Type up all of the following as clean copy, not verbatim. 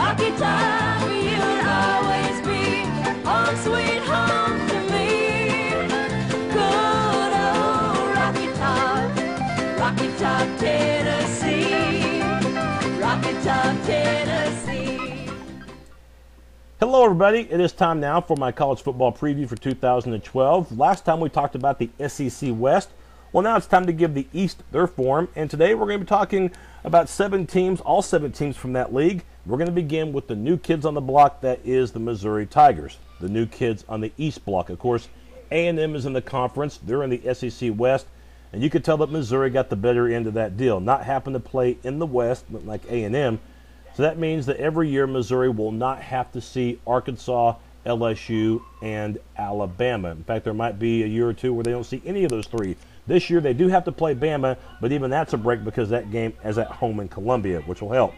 Rocky Top, you'll always be home sweet home to me. Good old Rocky Top, Tennessee. Rocky Top, Tennessee. Hello everybody, it is time now for my college football preview for 2012. Last time we talked about the SEC West. Well, now it's time to give the East their form, and today we're going to be talking about 7 teams, all 7 teams from that league. We're going to begin with the new kids on the block, that is the Missouri Tigers. The new kids on the East block. Of course, A&M is in the conference. They're in the SEC West, and you could tell that Missouri got the better end of that deal. Not happen to play in the West, like A&M. So that means that every year Missouri will not have to see Arkansas, LSU, and Alabama. In fact, there might be a year or two where they don't see any of those 3. This year they do have to play Bama, but even that's a break because that game is at home in Columbia, which will help.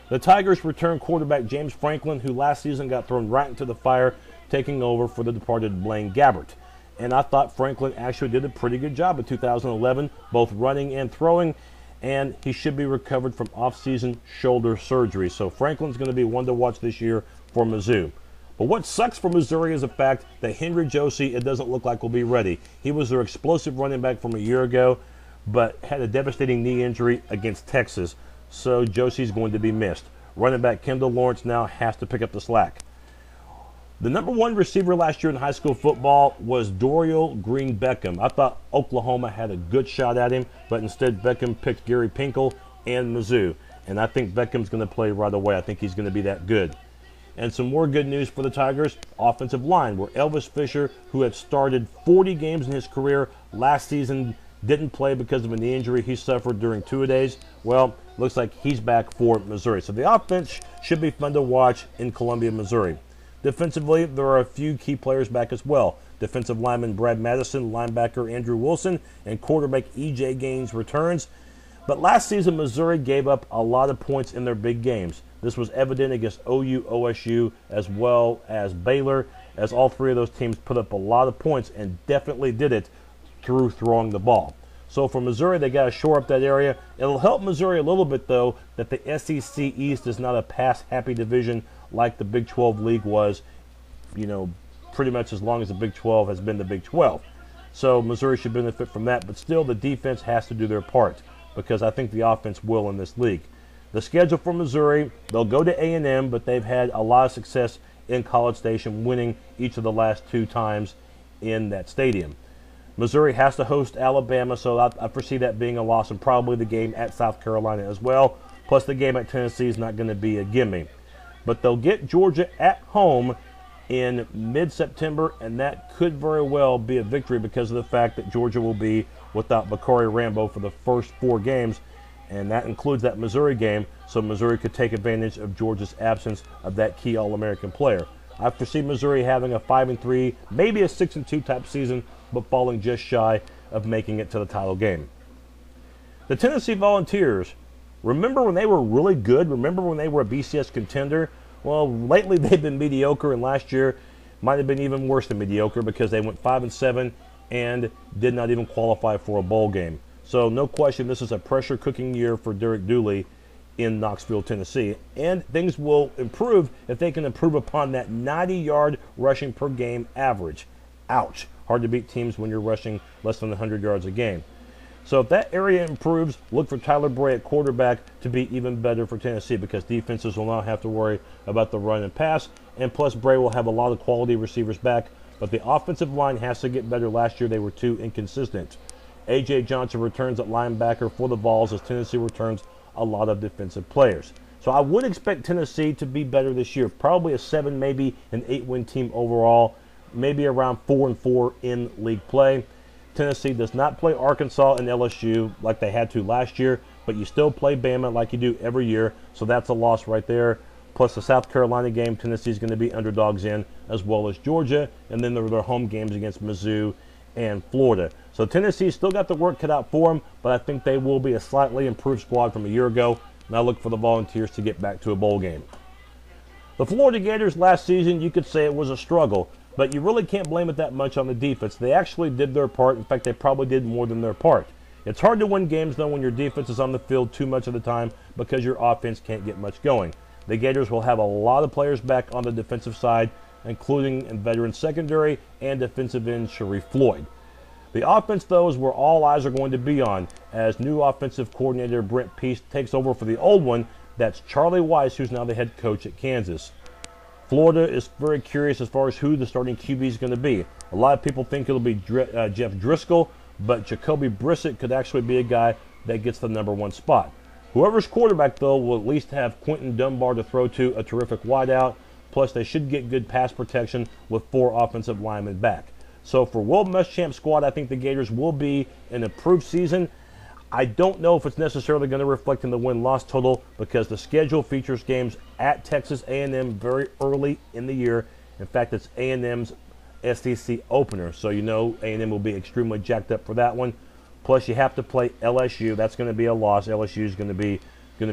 The Tigers return quarterback James Franklin, who last season got thrown right into the fire, taking over for the departed Blaine Gabbert. And I thought Franklin actually did a pretty good job in 2011, both running and throwing, and he should be recovered from off-season shoulder surgery. So Franklin's going to be one to watch this year for Mizzou. But what sucks for Missouri is the fact that Henry Josie, it doesn't look like will be ready. He was their explosive running back from a year ago, but had a devastating knee injury against Texas, so Josie's going to be missed. Running back Kendall Lawrence now has to pick up the slack. The number 1 receiver last year in high school football was Dorial Green Beckham. I thought Oklahoma had a good shot at him, but instead Beckham picked Gary Pinkel and Mizzou. And I think Beckham's going to play right away. I think he's going to be that good. And some more good news for the Tigers, offensive line, where Elvis Fisher, who had started 40 games in his career last season, didn't play because of a knee injury he suffered during two-a-days. Well, looks like he's back for Missouri. So the offense should be fun to watch in Columbia, Missouri. Defensively, there are a few key players back as well. Defensive lineman Brad Madison, linebacker Andrew Wilson, and quarterback E.J. Gaines returns. But last season, Missouri gave up a lot of points in their big games. This was evident against OU, OSU, as well as Baylor, as all 3 of those teams put up a lot of points and definitely did it through throwing the ball. So for Missouri, they got to shore up that area. It'll help Missouri a little bit, though, that the SEC East is not a pass-happy division like the Big 12 League was, pretty much as long as the Big 12 has been the Big 12. So Missouri should benefit from that, but still the defense has to do their part because I think the offense will in this league. The schedule for Missouri, they'll go to A&M, but they've had a lot of success in College Station, winning each of the last 2 times in that stadium. Missouri has to host Alabama, so I foresee that being a loss, and probably the game at South Carolina as well. Plus the game at Tennessee is not going to be a gimme. But they'll get Georgia at home in mid-September, and that could very well be a victory because of the fact that Georgia will be without Bakari Rambo for the first 4 games, and that includes that Missouri game, so Missouri could take advantage of Georgia's absence of that key All-American player. I foresee Missouri having a 5-3, maybe a 6-2 type season, but falling just shy of making it to the title game. The Tennessee Volunteers, remember when they were really good? Remember when they were a BCS contender? Well, lately they've been mediocre, and last year might have been even worse than mediocre because they went 5-7 and did not even qualify for a bowl game. So no question, this is a pressure-cooking year for Derek Dooley in Knoxville, Tennessee. And things will improve if they can improve upon that 90-yard rushing per game average. Ouch. Hard to beat teams when you're rushing less than 100 yards a game. So if that area improves, look for Tyler Bray at quarterback to be even better for Tennessee because defenses will not have to worry about the run and pass. And plus, Bray will have a lot of quality receivers back. But the offensive line has to get better. Last year, they were too inconsistent. A.J. Johnson returns at linebacker for the Vols as Tennessee returns a lot of defensive players. So I would expect Tennessee to be better this year. Probably a 7, maybe an 8-win team overall. Maybe around 4-4 in league play. Tennessee does not play Arkansas and LSU like they had to last year, but you still play Bama like you do every year, so that's a loss right there. Plus the South Carolina game, Tennessee's going to be underdogs in, as well as Georgia, and then there are their home games against Mizzou and Florida. So Tennessee's still got the work cut out for them, but I think they will be a slightly improved squad from a year ago, and I look for the Volunteers to get back to a bowl game. The Florida Gators last season, you could say it was a struggle, but you really can't blame it that much on the defense. They actually did their part. In fact, they probably did more than their part. It's hard to win games, though, when your defense is on the field too much of the time because your offense can't get much going. the Gators will have a lot of players back on the defensive side, including in veteran secondary and defensive end Sharif Floyd. The offense, though, is where all eyes are going to be on as new offensive coordinator Brent Pease takes over for the old one. That's Charlie Weiss, who's now the head coach at Kansas. Florida is very curious as far as who the starting QB is going to be. A lot of people think it'll be Jeff Driscoll, but Jacoby Brissett could actually be a guy that gets the #1 spot. Whoever's quarterback, though, will at least have Quentin Dunbar to throw to, a terrific wideout. Plus, they should get good pass protection with 4 offensive linemen back. So for Will Muschamp's squad, I think the Gators will be an improved season. I don't know if it's necessarily going to reflect in the win-loss total because the schedule features games at Texas A&M very early in the year. In fact, it's A&M's SEC opener, so you know A&M will be extremely jacked up for that one. Plus, you have to play LSU. That's going to be a loss. LSU is going to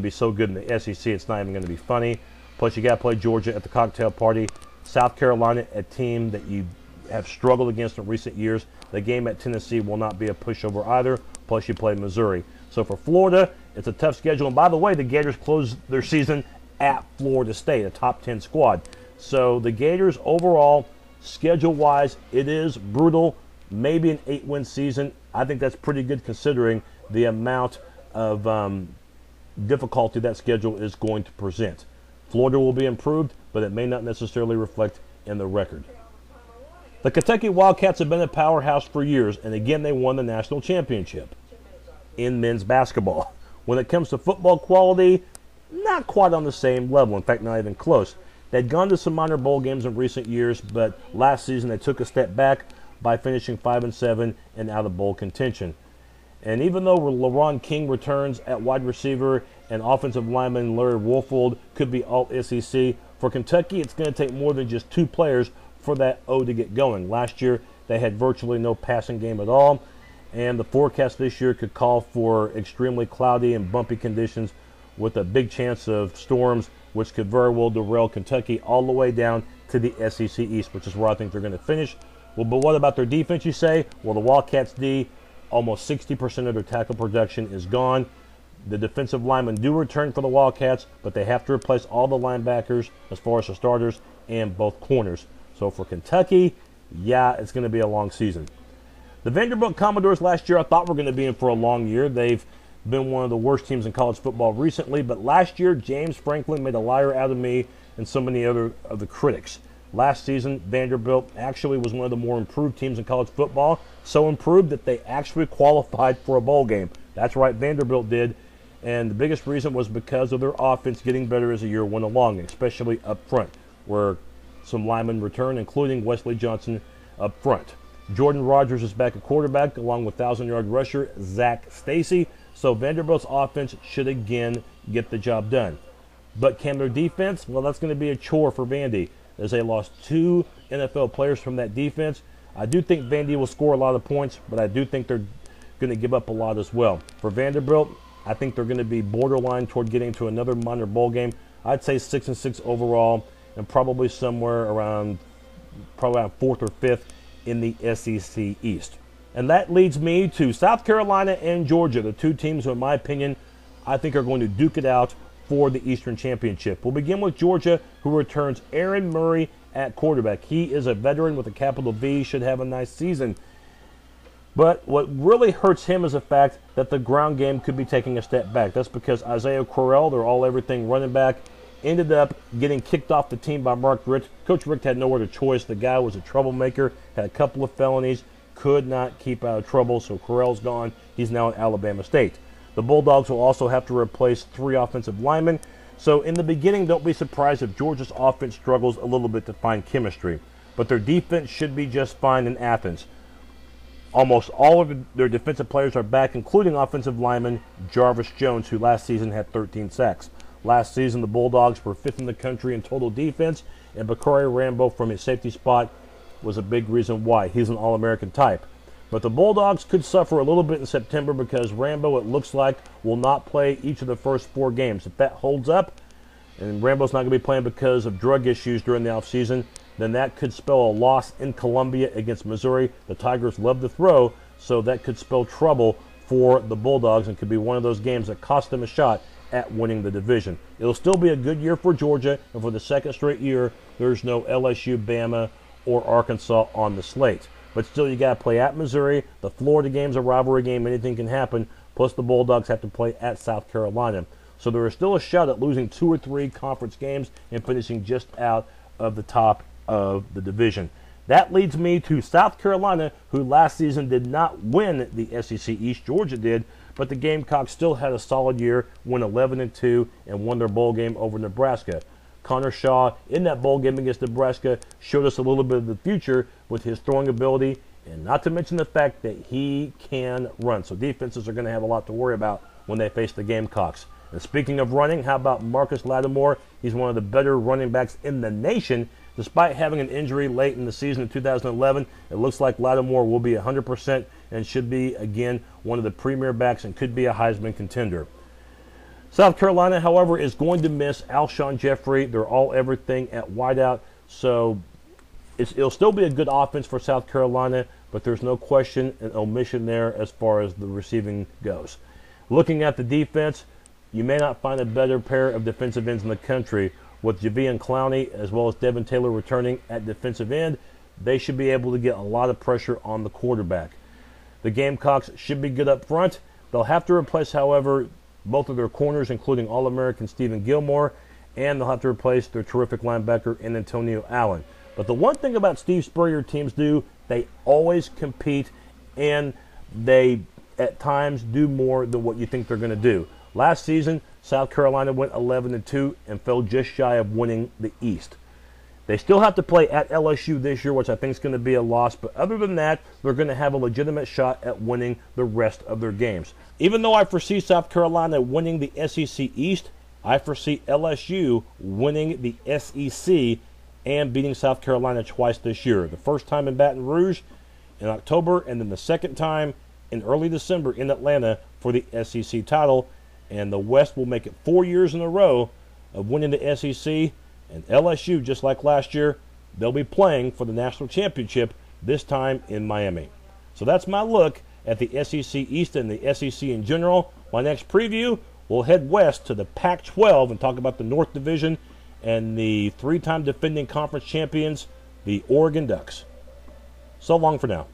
be so good in the SEC, it's not even going to be funny. Plus, you got to play Georgia at the cocktail party. South Carolina, a team that you have struggled against in recent years. The game at Tennessee will not be a pushover either. Plus, you play Missouri. So for Florida, it's a tough schedule. And by the way, the Gators close their season at Florida State, a top 10 squad. So the Gators overall, schedule-wise, it is brutal. Maybe an 8-win season. I think that's pretty good considering the amount of difficulty that schedule is going to present. Florida will be improved, but it may not necessarily reflect in the record. The Kentucky Wildcats have been a powerhouse for years, and again they won the national championship in men's basketball. When it comes to football quality, not quite on the same level. In fact, not even close. They'd gone to some minor bowl games in recent years, but last season they took a step back by finishing 5-7 and out of bowl contention. And even though LaRon King returns at wide receiver and offensive lineman Larry Wolfold could be all SEC, for Kentucky it's going to take more than just 2 players for that O to get going. Last year they had virtually no passing game at all, and the forecast this year could call for extremely cloudy and bumpy conditions with a big chance of storms, which could very well derail Kentucky all the way down to the SEC East, which is where I think they're going to finish. Well, but what about their defense, you say? Well, the Wildcats D, almost 60% of their tackle production is gone. The defensive linemen do return for the Wildcats, but they have to replace all the linebackers as far as the starters and both corners. So for Kentucky, yeah, it's going to be a long season. The Vanderbilt Commodores last year I thought were going to be in for a long year. They've been one of the worst teams in college football recently, but last year James Franklin made a liar out of me and so many other of the critics. Last season, Vanderbilt actually was one of the more improved teams in college football, so improved that they actually qualified for a bowl game. That's right, Vanderbilt did, and the biggest reason was because of their offense getting better as the year went along, especially up front, where some linemen returned, including Wesley Johnson up front. Jordan Rogers is back at quarterback, along with 1,000-yard rusher Zach Stacy, so Vanderbilt's offense should again get the job done. But can their defense? Well, that's going to be a chore for Vandy, as they lost 2 NFL players from that defense. I do think Vandy will score a lot of points, but I do think they're going to give up a lot as well. For Vanderbilt, I think they're going to be borderline toward getting to another minor bowl game. I'd say 6-6 overall, and probably somewhere around 4th or 5th in the SEC East. And that leads me to South Carolina and Georgia, the 2 teams who, in my opinion, I think are going to duke it out for the Eastern Championship. We'll begin with Georgia, who returns Aaron Murray at quarterback. He is a veteran with a capital V, should have a nice season. But what really hurts him is the fact that the ground game could be taking a step back. That's because Isaiah Correll, their all-everything running back, ended up getting kicked off the team by Mark Richt. Coach Richt had no other choice. The guy was a troublemaker, had a couple of felonies, could not keep out of trouble, so Correll's gone. He's now at Alabama State. The Bulldogs will also have to replace 3 offensive linemen. So in the beginning, don't be surprised if Georgia's offense struggles a little bit to find chemistry. But their defense should be just fine in Athens. Almost all of their defensive players are back, including offensive lineman Jarvis Jones, who last season had 13 sacks. Last season, the Bulldogs were 5th in the country in total defense, and Bakari Rambo from his safety spot was a big reason why. He's an All-American type. But the Bulldogs could suffer a little bit in September because Rambo, it looks like, will not play each of the first 4 games. If that holds up, and Rambo's not going to be playing because of drug issues during the offseason, then that could spell a loss in Columbia against Missouri. The Tigers love to throw, so that could spell trouble for the Bulldogs and could be one of those games that cost them a shot at winning the division. It'll still be a good year for Georgia, and for the second straight year, there's no LSU, Bama, or Arkansas on the slate. But still, you got to play at Missouri. The Florida game's a rivalry game. Anything can happen. Plus, the Bulldogs have to play at South Carolina. So there is still a shot at losing 2 or 3 conference games and finishing just out of the top of the division. That leads me to South Carolina, who last season did not win the SEC East. Georgia did, but the Gamecocks still had a solid year, went 11-2, and won their bowl game over Nebraska. Connor Shaw, in that bowl game against Nebraska, showed us a little bit of the future with his throwing ability, and not to mention the fact that he can run. So defenses are going to have a lot to worry about when they face the Gamecocks. And speaking of running, how about Marcus Lattimore? He's one of the better running backs in the nation. Despite having an injury late in the season in 2011, it looks like Lattimore will be 100% and should be, again, one of the premier backs and could be a Heisman contender. South Carolina, however, is going to miss Alshon Jeffrey. They're all everything at wideout, so it'll still be a good offense for South Carolina, but there's no question an omission there as far as the receiving goes. Looking at the defense, you may not find a better pair of defensive ends in the country. With Javian Clowney as well as Devin Taylor returning at defensive end, they should be able to get a lot of pressure on the quarterback. The Gamecocks should be good up front. They'll have to replace, however, both of their corners, including All-American Stephen Gilmore, and they'll have to replace their terrific linebacker in Antonio Allen. But the one thing about Steve Spurrier teams do, they always compete, and they at times do more than what you think they're going to do. Last season, South Carolina went 11-2 and fell just shy of winning the East. They still have to play at LSU this year, which I think is going to be a loss, but other than that, they're going to have a legitimate shot at winning the rest of their games. Even though I foresee South Carolina winning the SEC East, I foresee LSU winning the SEC and beating South Carolina twice this year. The first time in Baton Rouge in October, and then the second time in early December in Atlanta for the SEC title. And the West will make it 4 years in a row of winning the SEC. And LSU, just like last year, they'll be playing for the national championship, this time in Miami. So that's my look at the SEC East and the SEC in general. My next preview, we'll head west to the Pac-12 and talk about the North Division and the 3-time defending conference champions, the Oregon Ducks. So long for now.